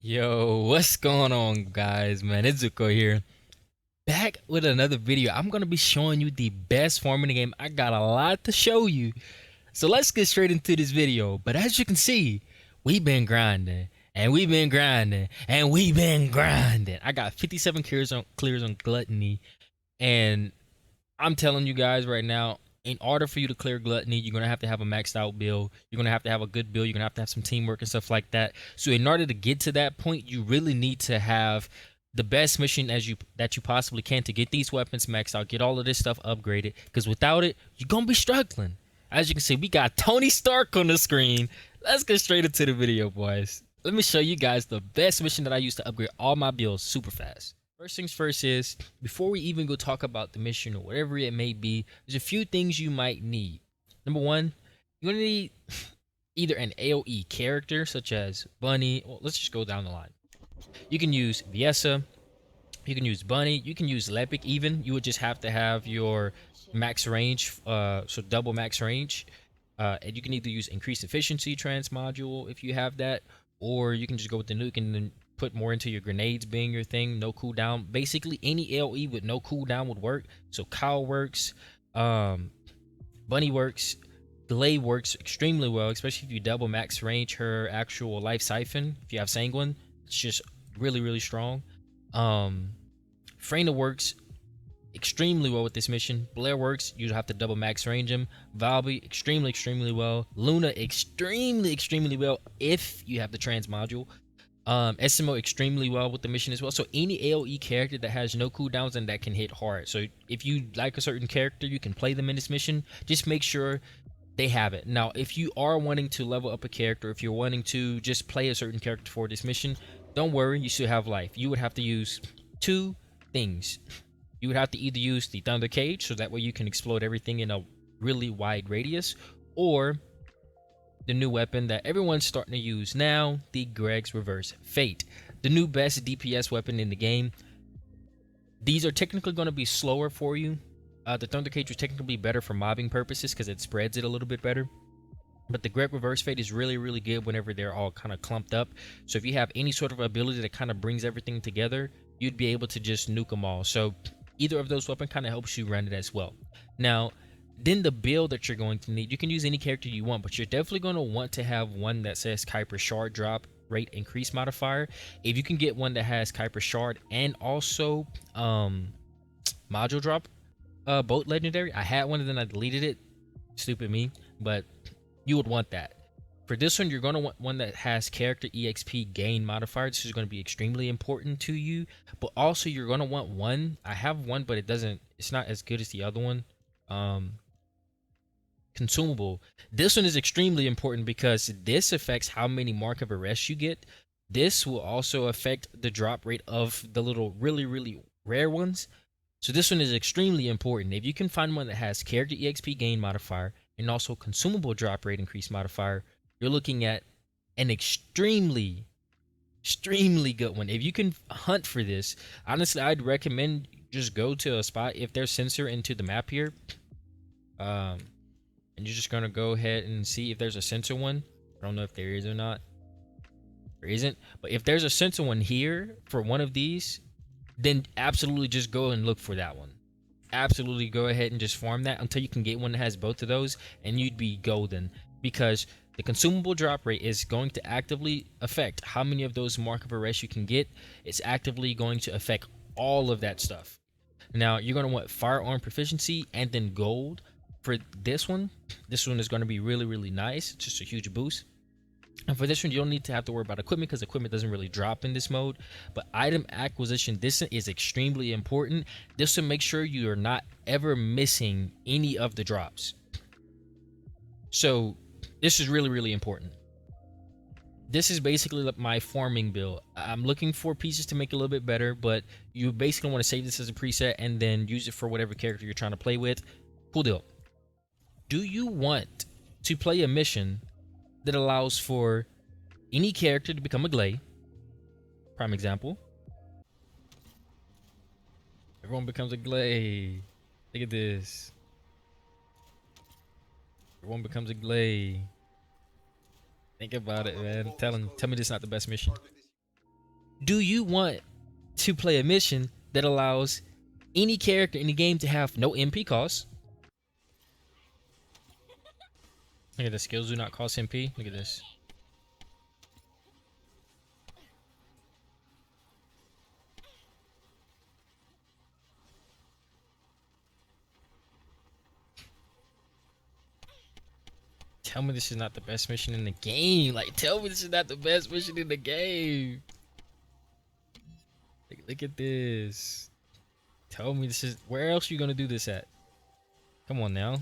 Yo, what's going on, guys? Man, it's Zuko here. Back with another video. I'm gonna be showing you the best farm in the game. I got a lot to show you. So let's get straight into this video. But as you can see, we've been grinding. And we've been grinding. And we've been grinding. I got 57 clears on Gluttony. And I'm telling you guys right now, in order for you to clear Gluttony, you're going to have a maxed out build. You're going to have a good build. You're going to have some teamwork and stuff like that. So in order to get to that point, you really need to have the best mission that you possibly can to get these weapons maxed out, get all of this stuff upgraded, because without it, you're going to be struggling. As you can see, we got Tony Stark on the screen. Let's get straight into the video, boys. Let me show you guys the best mission that I use to upgrade all my builds super fast. First things first is, before we even go talk about the mission or whatever it may be, there's a few things you might need. Number one, you're going to need either an AoE character, such as Bunny. Well, let's just go down the line. You can use Viessa, you can use Bunny, you can use Lepic even. You would just have to have your max range, so double max range. And you can either use increased efficiency trans module if you have that, or you can just go with the nuke and then put more into your grenades being your thing, no cooldown. Basically any AoE with no cooldown would work. So Kyle works, Bunny works, Delay works extremely well, especially if you double max range her actual life siphon. If you have Sanguine, it's just really strong. Freyna works extremely well with this mission. Blair works, you have to double max range him. Valby extremely well. Luna extremely well if you have the trans module. SMO extremely well with the mission as well. So any AoE character that has no cooldowns and that can hit hard. So if you like a certain character, you can play them in this mission. Just make sure they have it. Now, if you are wanting to level up a character, if you're wanting to just play a certain character for this mission, don't worry, you still have life. You would have to use two things. You would have to either use the Thunder Cage, so that way you can explode everything in a really wide radius, or the new weapon that everyone's starting to use now, the Greg's Reverse Fate, the new best DPS weapon in the game. These are technically going to be slower for you. The Thunder Cage was technically better for mobbing purposes because it spreads it a little bit better. But the Greg Reverse Fate is really good whenever they're all kind of clumped up. So if you have any sort of ability that kind of brings everything together, you'd be able to just nuke them all. So either of those weapons kind of helps you run it as well. Now, then the build that you're going to need, you can use any character you want, but you're definitely going to want to have one that says Kuiper Shard drop rate increase modifier. If you can get one that has Kuiper Shard and also module drop boat legendary. I had one and then I deleted it. Stupid me. But you would want that. For this one, you're going to want one that has character EXP gain modifier. This is going to be extremely important to you. But also you're going to want one. I have one, but it's not as good as the other one. Consumable. This one is extremely important because this affects how many mark of arrest you get. This will also affect the drop rate of the little really rare ones. So this one is extremely important. If you can find one that has character EXP gain modifier and also consumable drop rate increase modifier, you're looking at an extremely good one. If you can hunt for this, honestly, I'd recommend just go to a spot if there's sensor into the map here. And you're just gonna go ahead and see if there's a sensor one. I don't know if there is or not. There isn't. But if there's a sensor one here for one of these, then absolutely just go and look for that one. Absolutely go ahead and just farm that until you can get one that has both of those, and you'd be golden, because the consumable drop rate is going to actively affect how many of those mark of arrest you can get. It's actively going to affect all of that stuff. Now you're going to want firearm proficiency and then gold for this one. This one is going to be really nice. It's just a huge boost. And for this one, you don't need to have to worry about equipment because equipment doesn't really drop in this mode. But item acquisition, this is extremely important. This will make sure you are not ever missing any of the drops. So this is really important. This is basically my farming build. I'm looking for pieces to make it a little bit better, but you basically want to save this as a preset and then use it for whatever character you're trying to play with. Cool deal. Do you want to play a mission that allows for any character to become a Glay? Prime example. Everyone becomes a Glay. Look at this. Everyone becomes a Glay. Think about it, man. Tell me this is not the best mission. Do you want to play a mission that allows any character in the game to have no MP cost? Look at the skills do not cost MP. Look at this. Tell me this is not the best mission in the game. Like, tell me this is not the best mission in the game. Look at this. Tell me this is... Where else are you going to do this at? Come on now.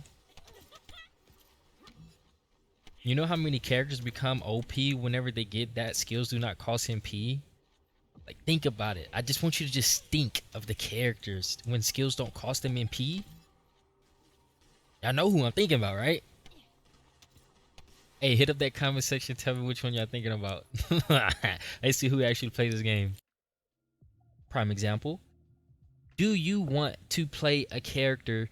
You know how many characters become OP whenever they get that skills do not cost MP? Like, think about it. I just want you to just think of the characters when skills don't cost them MP. Y'all know who I'm thinking about, right? Hey, hit up that comment section. Tell me which one y'all thinking about. Let's see who actually plays this game. Prime example. Do you want to play a character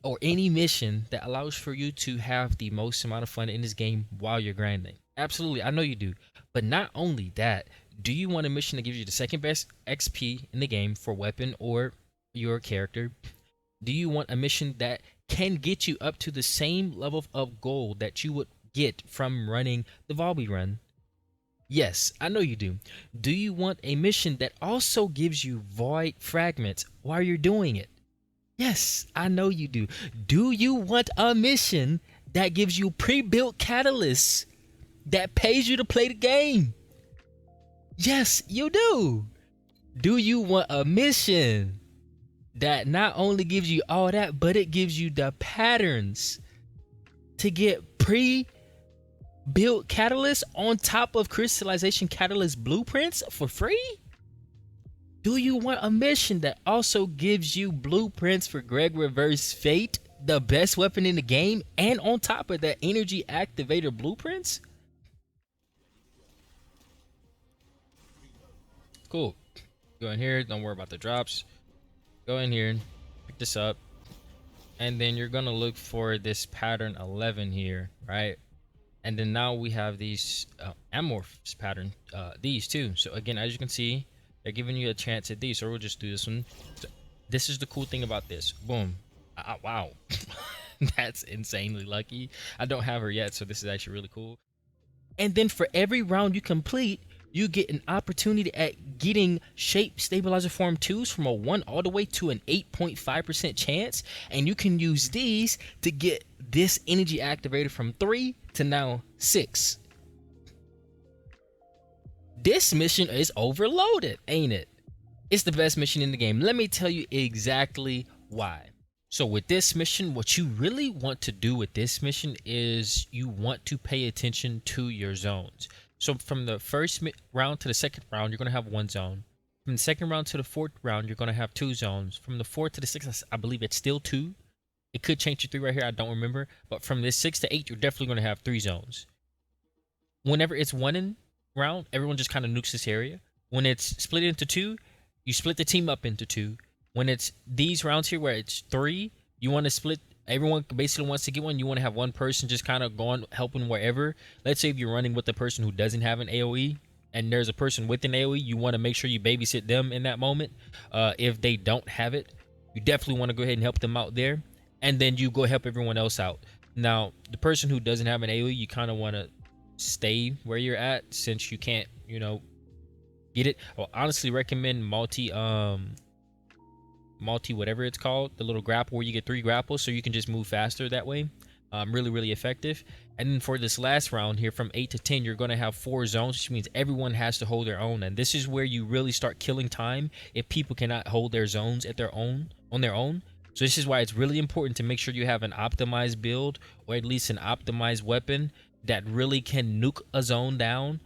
or any mission that allows for you to have the most amount of fun in this game while you're grinding? Absolutely, I know you do. But not only that, do you want a mission that gives you the second best XP in the game for weapon or your character? Do you want a mission that can get you up to the same level of gold that you would get from running the Volby run? Yes, I know you do. Do you want a mission that also gives you void fragments while you're doing it? Yes, I know you do. Do you want a mission that gives you pre-built catalysts that pays you to play the game? Yes, you do. Do you want a mission that not only gives you all that, but it gives you the patterns to get pre-built catalysts on top of crystallization catalyst blueprints for free? Do you want a mission that also gives you blueprints for Greg Reverse Fate, the best weapon in the game, and on top of that, energy activator blueprints? Cool. Go in here, don't worry about the drops. Go in here, pick this up, and then you're gonna look for this pattern 11 here, right? And then now we have these amorphs pattern, these two. So again, as you can see, they're giving you a chance at these. So we'll just do this one. So this is the cool thing about this. Boom. Wow. That's insanely lucky. I don't have her yet, so this is actually really cool. And then for every round you complete, you get an opportunity at getting shape stabilizer form 2s from a 1 all the way to an 8.5% chance. And you can use these to get this energy activator from 3 to now 6. This mission is overloaded, ain't it? It's the best mission in the game. Let me tell you exactly why. So with this mission, what you really want to do with this mission is you want to pay attention to your zones. So from the first round to the second round, you're going to have 1 zone. From the second round to the 4th round, you're going to have 2 zones. From the 4th to the 6th, I believe it's still 2. It could change to 3 right here, I don't remember. But from this 6 to 8, you're definitely going to have 3 zones. Whenever it's 1 in round, everyone just kind of nukes this area. When it's split into 2, you split the team up into 2. When it's these rounds here where it's 3, you want to split. Everyone basically wants to get one. You want to have one person just kind of going, helping wherever. Let's say if you're running with the person who doesn't have an AoE and there's a person with an AoE, you want to make sure you babysit them in that moment. If they don't have it, you definitely want to go ahead and help them out there. And then you go help everyone else out. Now, the person who doesn't have an AoE, you kind of want to stay where you're at since you can't, get it. I'll honestly recommend multi whatever it's called, the little grapple where you get 3 grapples so you can just move faster that way. Really effective. And then for this last round here from 8 to 10, you're going to have 4 zones, which means everyone has to hold their own. And this is where you really start killing time if people cannot hold their zones on their own. So this is why it's really important to make sure you have an optimized build or at least an optimized weapon that really can nuke a zone down.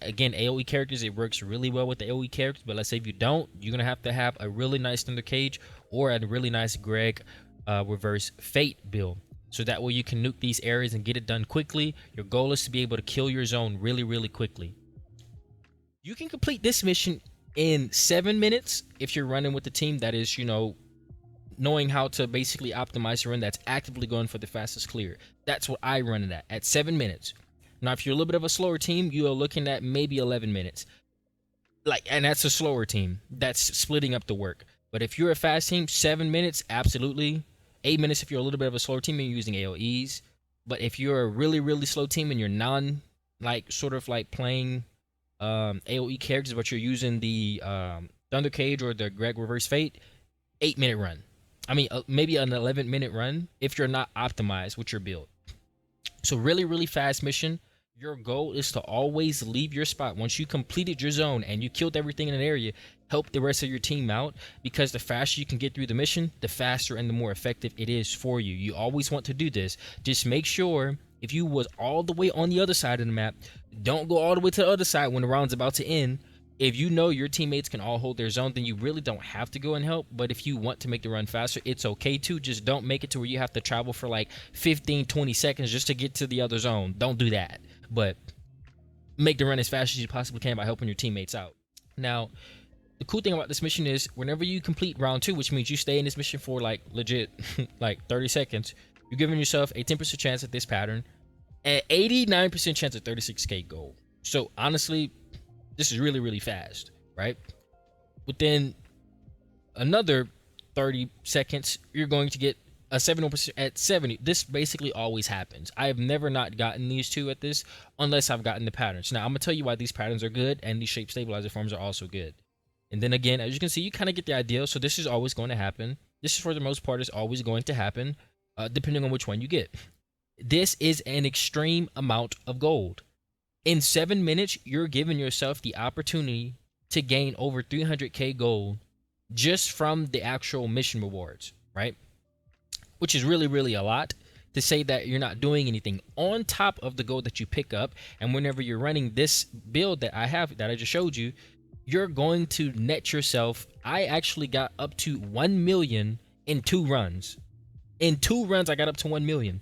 Again, AoE characters, it works really well with the AoE characters, but let's say if you don't, you're going to have a really nice Thunder Cage or a really nice Greg Reverse Fate build. So that way you can nuke these areas and get it done quickly. Your goal is to be able to kill your zone really quickly. You can complete this mission in 7 minutes if you're running with the team that is, knowing how to basically optimize your run, that's actively going for the fastest clear. That's what I run it at 7 minutes. Now, if you're a little bit of a slower team, you are looking at maybe 11 minutes. Like, and that's a slower team. That's splitting up the work. But if you're a fast team, 7 minutes, absolutely. 8 minutes if you're a little bit of a slower team and you're using AOEs. But if you're a really, really slow team and you're like sort of like playing AOE characters, but you're using the Thunder Cage or the Greg Reverse Fate, 8 minute run. I mean, maybe an 11-minute run if you're not optimized with your build. So really, really fast mission. Your goal is to always leave your spot once you completed your zone and you killed everything in an area. Help the rest of your team out, because the faster you can get through the mission, the faster and the more effective it is for you. You always want to do this. Just make sure if you was all the way on the other side of the map, don't go all the way to the other side when the round's about to end. If you know your teammates can all hold their zone, then you really don't have to go and help. But if you want to make the run faster, it's okay to. Just don't make it to where you have to travel for like 15-20 seconds just to get to the other zone. Don't do that. But make the run as fast as you possibly can by helping your teammates out. Now, the cool thing about this mission is whenever you complete round 2, which means you stay in this mission for like legit like 30 seconds, you're giving yourself a 10% chance at this pattern, and 89% chance at 36k gold. So honestly, this is really, really fast, right? Within another 30 seconds, you're going to get a 70% at 70. This basically always happens. I have never not gotten these two at this unless I've gotten the patterns. Now, I'm going to tell you why these patterns are good, and these shape stabilizer forms are also good. And then again, as you can see, you kind of get the idea. So this is always going to happen. This is, for the most part, is always going to happen, depending on which one you get. This is an extreme amount of gold. In 7 minutes, you're giving yourself the opportunity to gain over 300k gold just from the actual mission rewards, right? Which is really, really a lot to say that you're not doing anything on top of the gold that you pick up. And whenever you're running this build that I have, that I just showed you, you're going to net yourself. I actually got up to 1 million in 2 runs. In 2 runs, I got up to 1 million.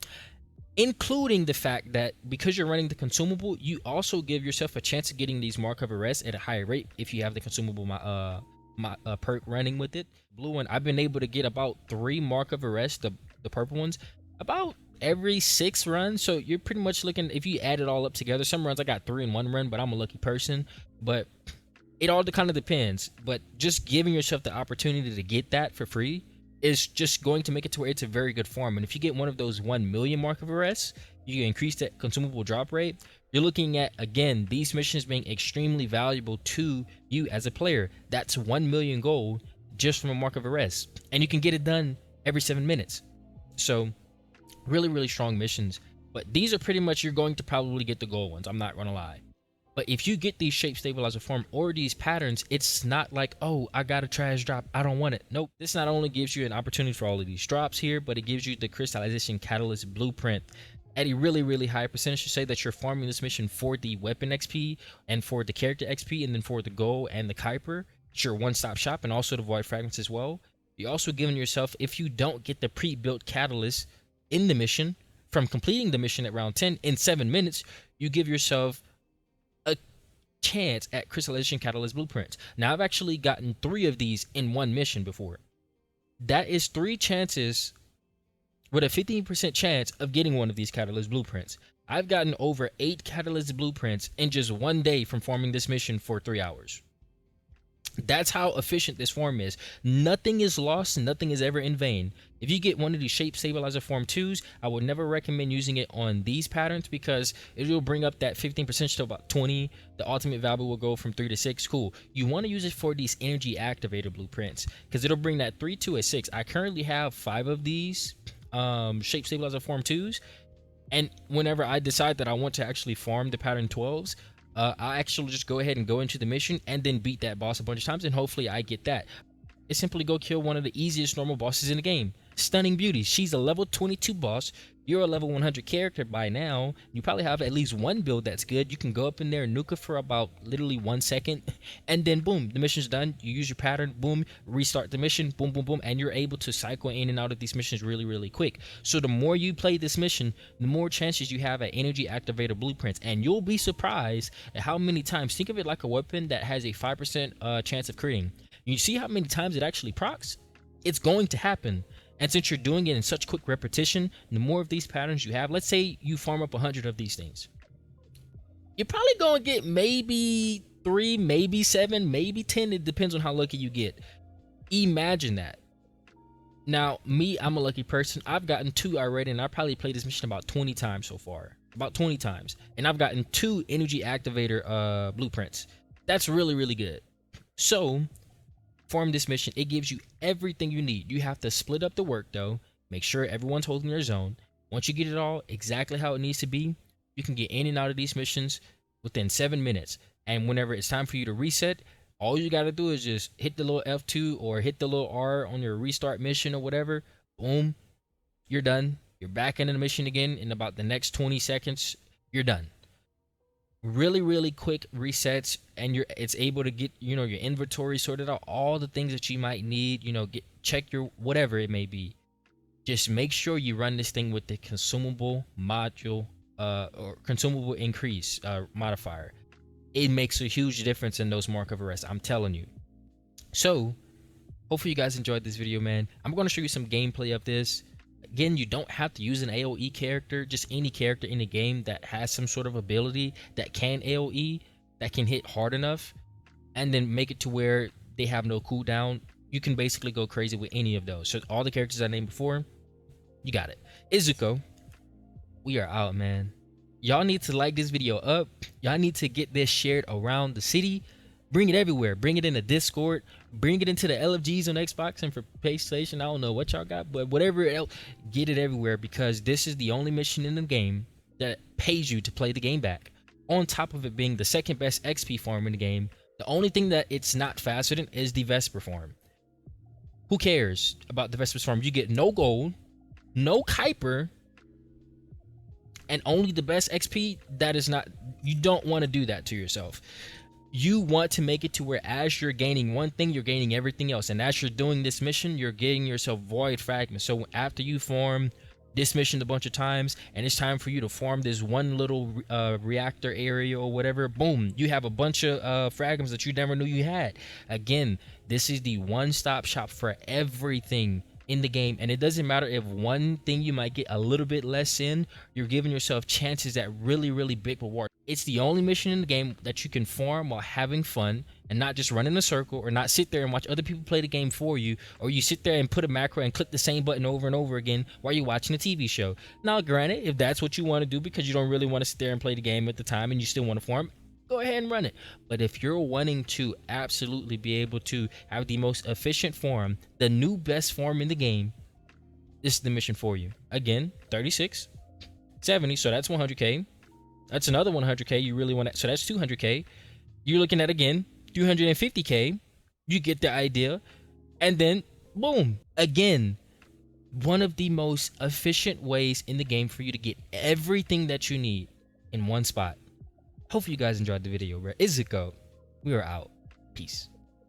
Including the fact that because you're running the consumable, you also give yourself a chance of getting these Mark of Arrest at a higher rate if you have the consumable perk running with it. Blue one, I've been able to get about 3 Mark of Arrest, the purple ones, about every 6 runs. So you're pretty much looking, if you add it all up together, some runs I got 3 in 1 run, but I'm a lucky person. But it all kind of depends. But just giving yourself the opportunity to get that for free is just going to make it to where it's a very good farm. And if you get one of those 1 million Mark of Arrests, you can increase that consumable drop rate. You're looking at, again, these missions being extremely valuable to you as a player. That's 1 million gold just from a Mark of Arrest. And you can get it done every 7 minutes. So really, really strong missions. But these are pretty much, you're going to probably get the gold ones. I'm not going to lie. But if you get these shape stabilizer form or these patterns, it's not like, oh, I got a trash drop, I don't want it. Nope. This not only gives you an opportunity for all of these drops here, but it gives you the crystallization catalyst blueprint at a really, really high percentage to say that you're farming this mission for the weapon XP and for the character XP, and then for the gold and the Kuiper. It's your one-stop shop, and also the void fragments as well. You're also giving yourself, if you don't get the pre-built catalyst in the mission from completing the mission at round 10 in 7 minutes, you give yourself a chance at crystallization catalyst blueprints. Now, I've actually gotten 3 of these in 1 mission before. That is 3 chances with a 15% chance of getting one of these catalyst blueprints. I've gotten over 8 catalyst blueprints in just 1 day from farming this mission for 3 hours. That's how efficient this form is. Nothing is lost, nothing is ever in vain. If you get one of these shape stabilizer form 2s, I would never recommend using it on these patterns because it will bring up that 15% to about 20. The ultimate value will go from 3 to 6. Cool. You want to use it for these energy activator blueprints because it'll bring that 3 to a 6. I currently have 5 of these shape stabilizer form 2s, and whenever I decide that I want to actually farm the pattern 12s, I actually just go ahead and go into the mission and then beat that boss a bunch of times, and hopefully I get that. It's simply go kill one of the easiest normal bosses in the game. Stunning Beauty. She's a level 22 boss. You're a level 100 character by now. You probably have at least one build that's good. You can go up in there and nuke her for about literally 1 second, and then boom, the mission's done. You use your pattern, boom, restart the mission, boom, boom, boom, and you're able to cycle in and out of these missions really, really quick. So the more you play this mission, the more chances you have at energy activator blueprints, and you'll be surprised at how many times. Think of it like a weapon that has a 5% chance of critting. You see how many times it actually procs? It's going to happen. And since you're doing it in such quick repetition, the more of these patterns you have, let's say you farm up 100 of these things, you're probably going to get maybe 3, maybe 7, maybe 10. It depends on how lucky you get. Imagine that. Now, me, I'm a lucky person. I've gotten 2 already, and I probably played this mission about 20 times so far. About 20 times. And I've gotten 2 energy activator blueprints. That's really, really good. So, farm this mission. It gives you everything you need. You have to split up the work, though. Make sure everyone's holding their zone. Once you get it all exactly how it needs to be, you can get in and out of these missions within 7 minutes. And whenever it's time for you to reset, all you got to do is just hit the little F2 or hit the little R on your restart mission or whatever. Boom, you're done. You're back into the mission again in about the next 20 seconds. You're done. Really, really quick resets, and it's able to get, you know, your inventory sorted out, all the things that you might need, you know, check your whatever it may be. Just make sure you run this thing with the consumable module or consumable increase modifier. It makes a huge difference in those mark of arrest, I'm telling you. So hopefully you guys enjoyed this video, man. I'm going to show you some gameplay of this. Again, you don't have to use an AoE character, just any character in the game that has some sort of ability that can AoE, that can hit hard enough, and then make it to where they have no cooldown. You can basically go crazy with any of those. So all the characters I named before, you got it. Izuko, we are out, man. Y'all need to like this video up. Y'all need to get this shared around the city. Bring it everywhere. Bring it in the Discord. Bring it into the LFGs on Xbox and for PlayStation. I don't know what y'all got, but whatever else, get it everywhere, because this is the only mission in the game that pays you to play the game back. On top of it being the second best XP farm in the game, the only thing that it's not faster than is the Vesper farm. Who cares about the Vesper farm? You get no gold, no Kuiper, and only the best XP. That is not, you don't want to do that to yourself. You want to make it to where as you're gaining one thing, you're gaining everything else. And as you're doing this mission, you're getting yourself void fragments. So after you farm this mission a bunch of times and it's time for you to farm this one little reactor area or whatever, boom, you have a bunch of fragments that you never knew you had. Again, this is the one-stop shop for everything in the game, and it doesn't matter if one thing you might get a little bit less in, you're giving yourself chances at really, really big reward. It's the only mission in the game that you can farm while having fun and not just run in a circle, or not sit there and watch other people play the game for you, or you sit there and put a macro and click the same button over and over again while you're watching a TV show. Now granted, if that's what you want to do because you don't really want to sit there and play the game at the time and you still want to farm, go ahead and run it. But if you're wanting to absolutely be able to have the most efficient farm, the new best farm in the game, this is the mission for you. Again, 36, 70, so that's 100k. That's another 100k you really want to, so that's 200k. You're looking at, again, 250k. You get the idea. And then boom, again, one of the most efficient ways in the game for you to get everything that you need in one spot. Hopefully you guys enjoyed the video. Where is it go? We are out. Peace.